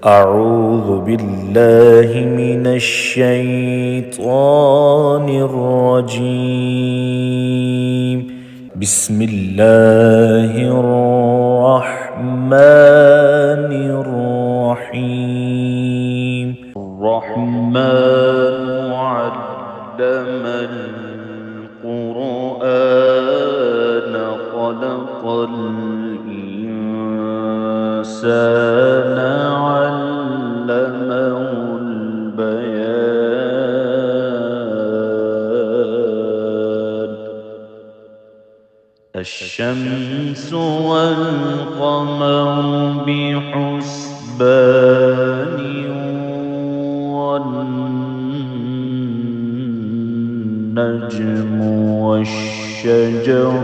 أعوذ بالله من الشيطان الرجيم. بسم الله الرحمن الرحيم. الرحمن علم القرآن خلق الإنسان علمه البيان. الشمس والقمر بحسبان والنجم والشجر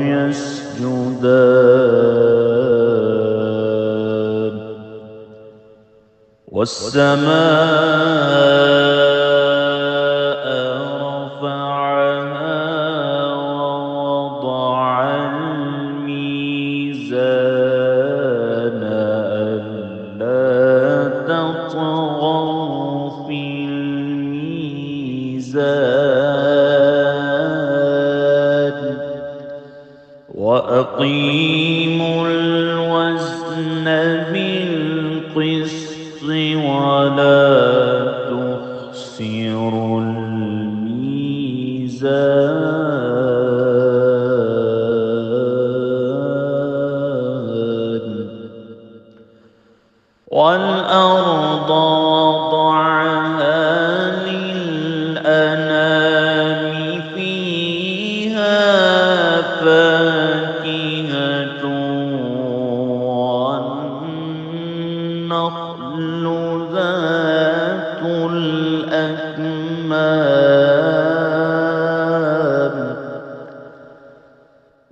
يسجدان والسماء رفعها ووضع الميزان ألا تطغوا في الميزان وأقيموا الوزن بالقسط ولا تخسروا الميزان. والأرض وضعها للأنام فيها فاكهة والنخل ذات الأكمام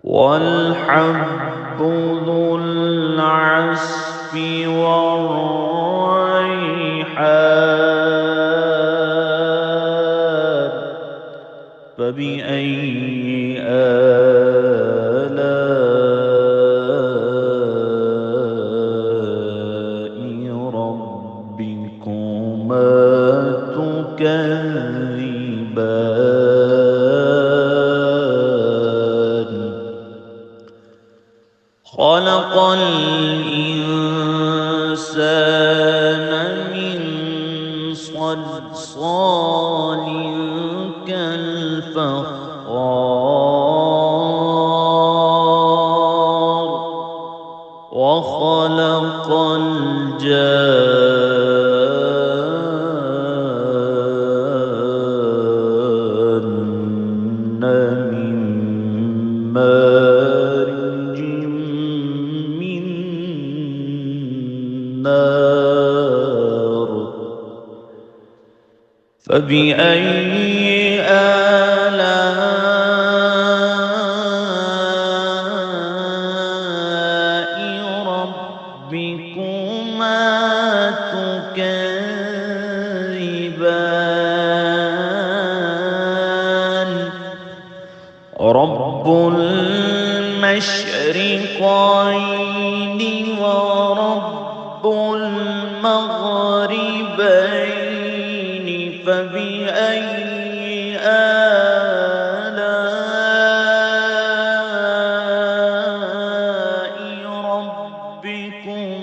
والحب ذو العصف والريحان. فبأي آلاء ربكما تكذبان. خلق الإنسان من صلصال كالفخار وخلق الجان من مارج من نار. فبأي آلاء ربكما تكذبان. رب المشرقين ورب المغربين. فبأي آلاء ربكما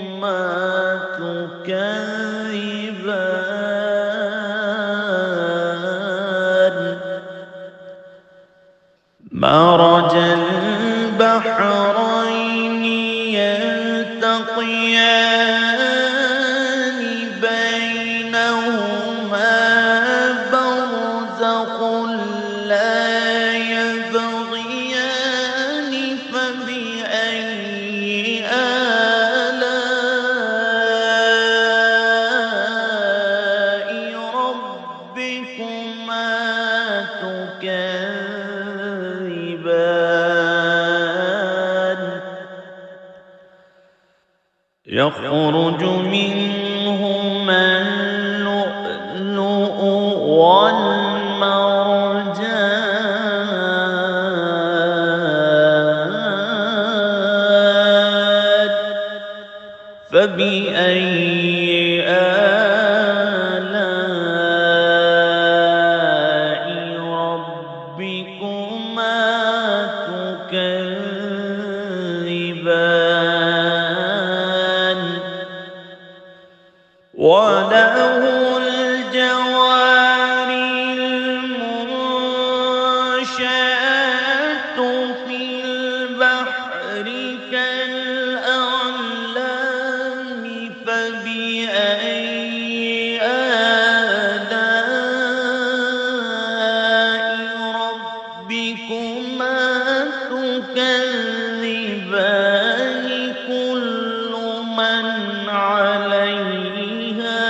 تكذبان. مرج البحرين يلتقيان بينهما برزخ لا يبغيان. فبأي آلاء ربكما تكذبان. يخرج منهما اللؤلؤ والمرجان. فبأي وله الجوار المنشآت في البحر كالأعلام فبأي آلاء ربكما تكذبان كل من عليها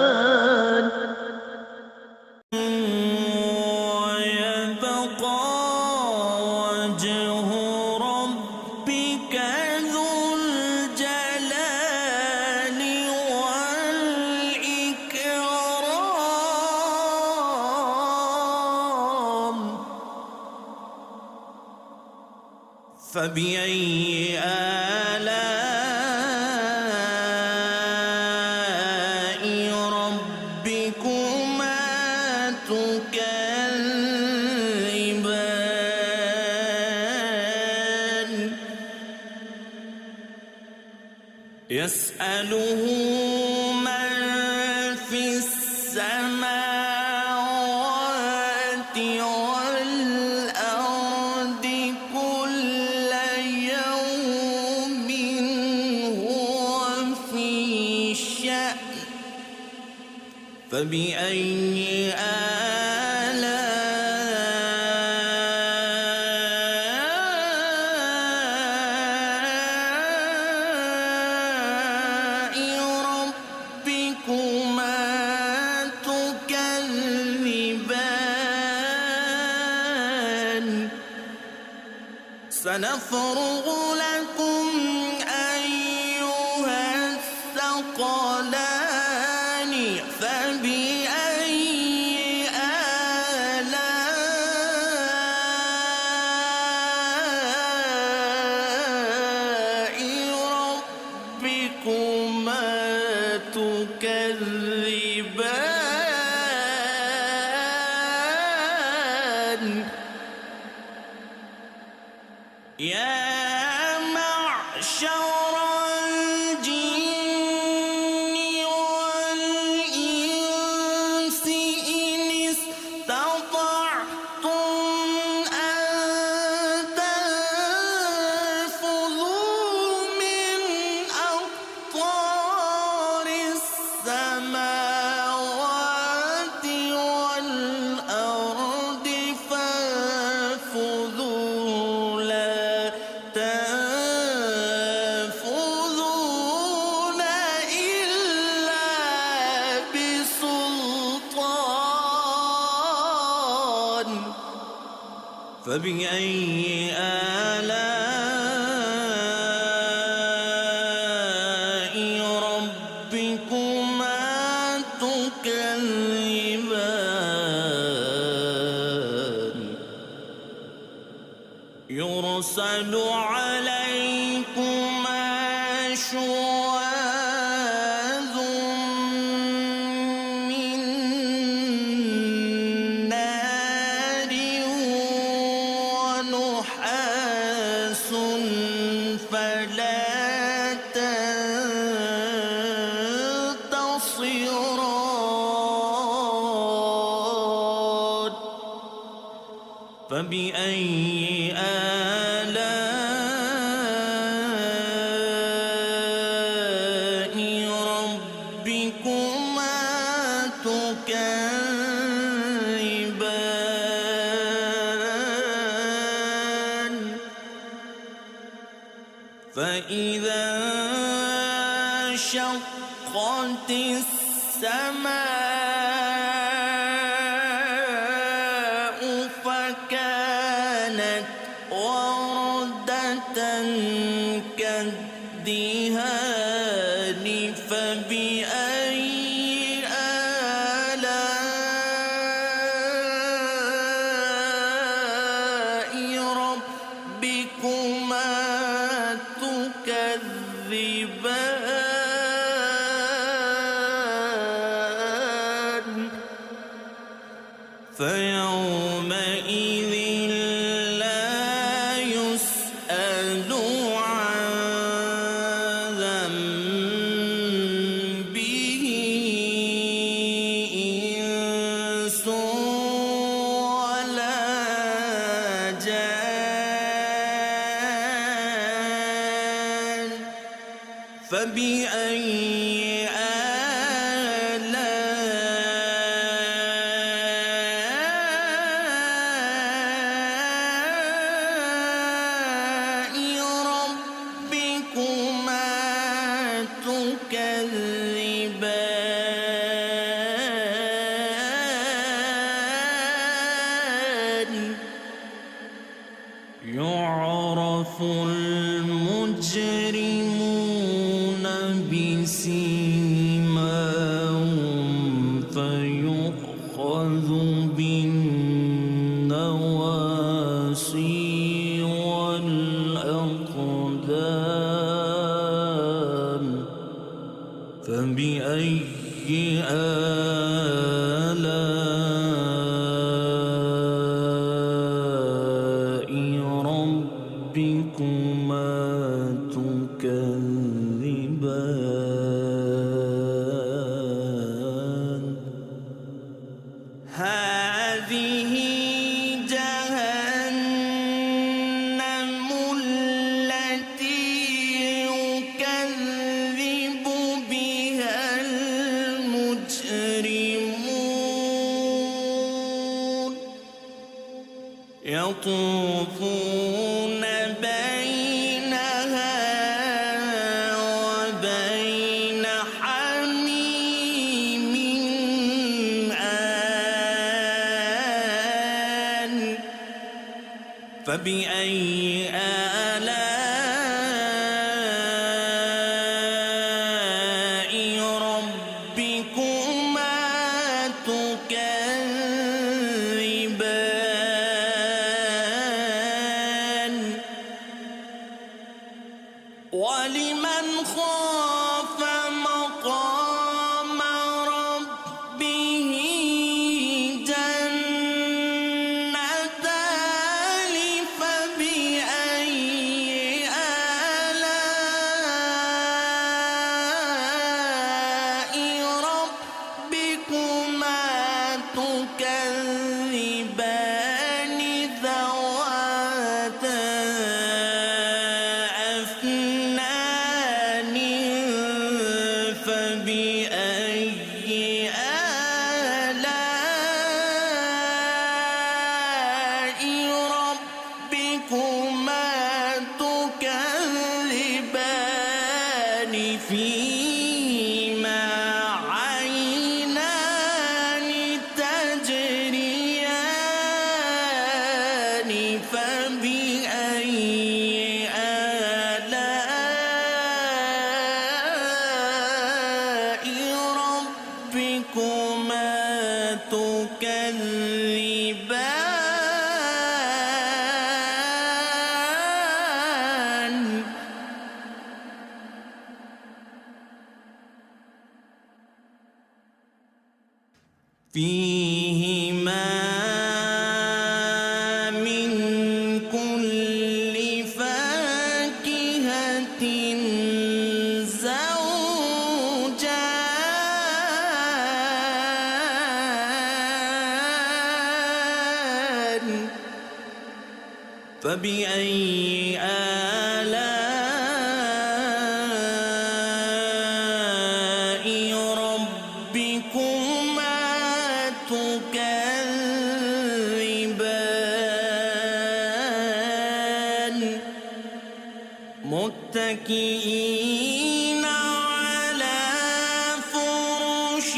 فان ويبقى وجه ربك ذو الجلال والإكرام فبأي آلاء ربكما تكذبان يسأله من في السماوات والأرض كل يوم هو في شأن فبأي آلاء ربكما تكذبان سنفرغ لكم أيها الثقلان فبأي آلاء ربكما تكذبان يا معشر الجن والإنس إن استطعتم أن تنفذوا من أقطار السماوات والأرض فانفذوا لا تنفذون إلا بسلطان فبأي آلاء ربكما تكذبان يرسل عليكما شواظ من نار ونحاس فلا تنتصران فبأي آلاء ربكما تكذبان فإذا انشقت السماء فكانت وردة كالدهان فبأي آلاء ربكما تكذبان فيومئذ لا يسأل عن فبأي آلاء ربكما تكذبان يعرف المجرمون بسيماهم فيؤخذ بالنواصي والأقدام فبأي آلاء ربكما تكذبان هذه جهنم التي يكذب بها المجرمون يطوفون بينها وبين حميم آن فبأي آلاء ربكما تكذبان ولمن خاف مقام ربه جنتان فبأي آلاء ربكما تكذبان ذواتا أفنان فبأي آلاء ربكما تكذبان فيهما عينان تجريان فبأي آلاء ربكما تكذبان فيهما من كل فاكهة زوجان فبأي آلاء ربكما تكذبان متكئين على فرش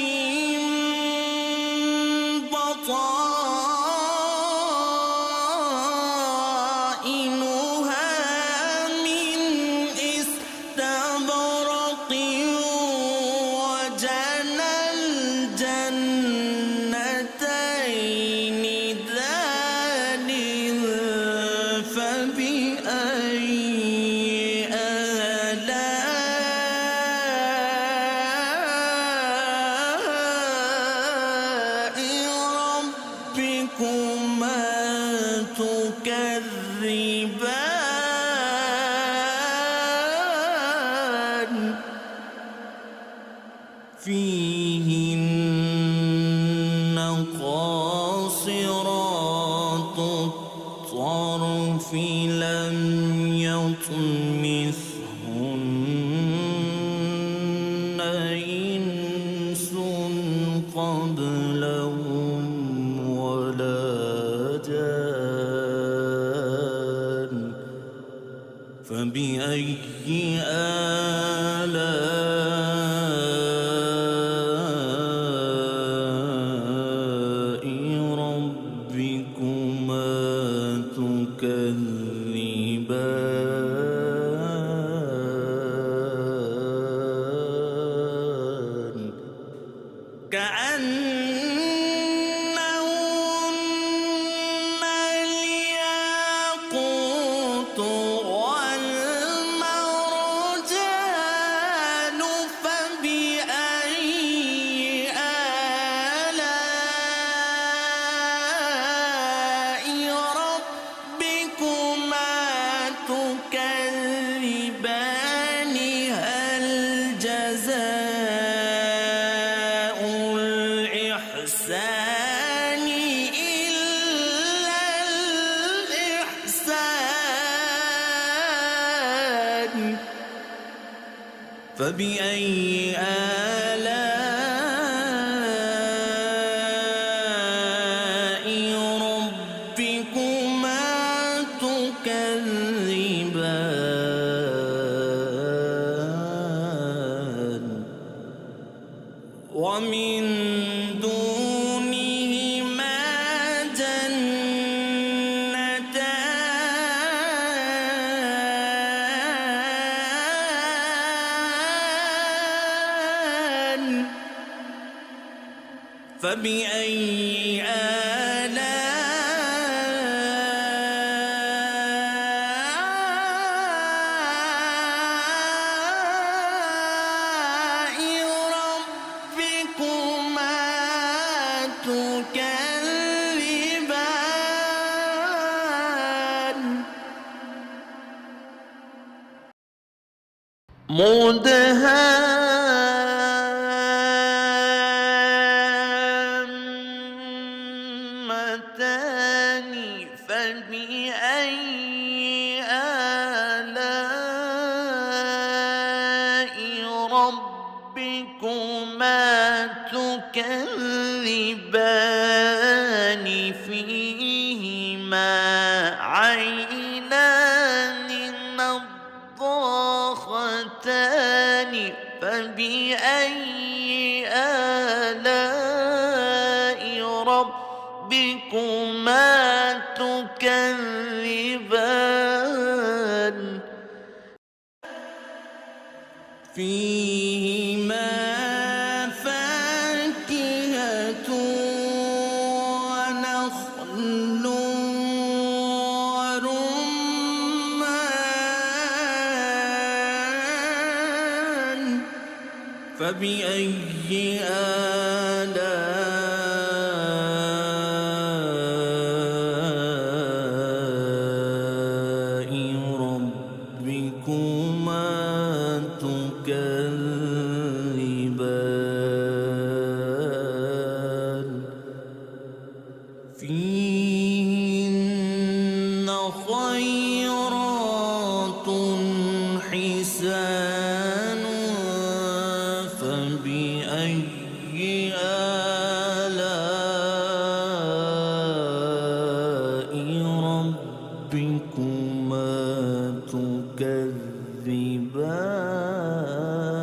بطائنها من استبرق وجنى الجنتين دان فبأي آلاء ربكما تكذبان فيهن قاصرات الطرف لم يطمثهن كأنهن الياقوت والمرجان فبأي آلاء ربكما تكذبان هل جزاء الإحسان إلا الإحسان فبأي آلاء ربكما تكذبان ومن دونهما جنتان فبأي آلاء ربكما تكذبان مدهامتان فبأي آلاء ربكما تكذبان فيهما عينان نضاختان فبأي آلاء ربكما تكذبان فيهما فاكهة ونخل ورمان فبأي آلاء ربكما تكذبان فيهن خيرات حسان فبأي آلاء ربكما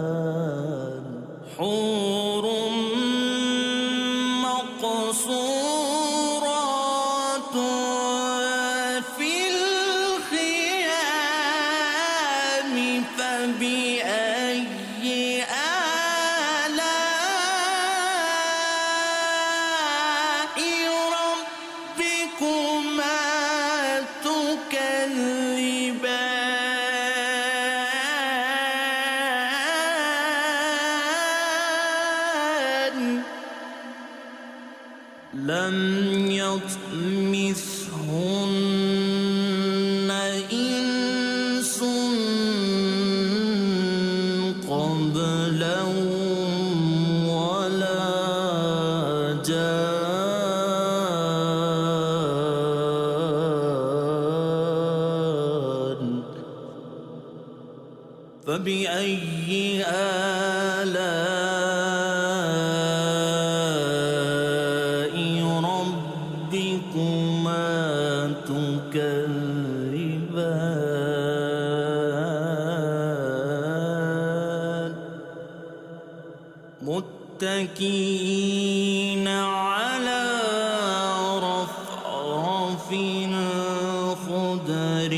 تكذبان حور مقصورات في الخيام فبأي آلاء ربكما تكذبان لم يطمثهن إنس قبلهم ولا جان فبأي آلاء ربكما تكذبان متكئين على رفرف خضر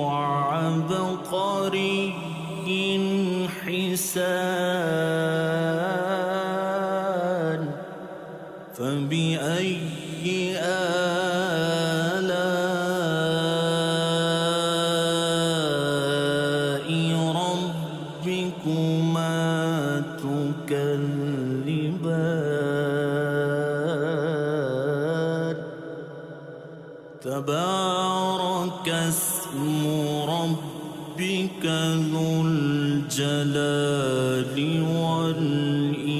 وعبقري حسان ذو الجلال والإكرام.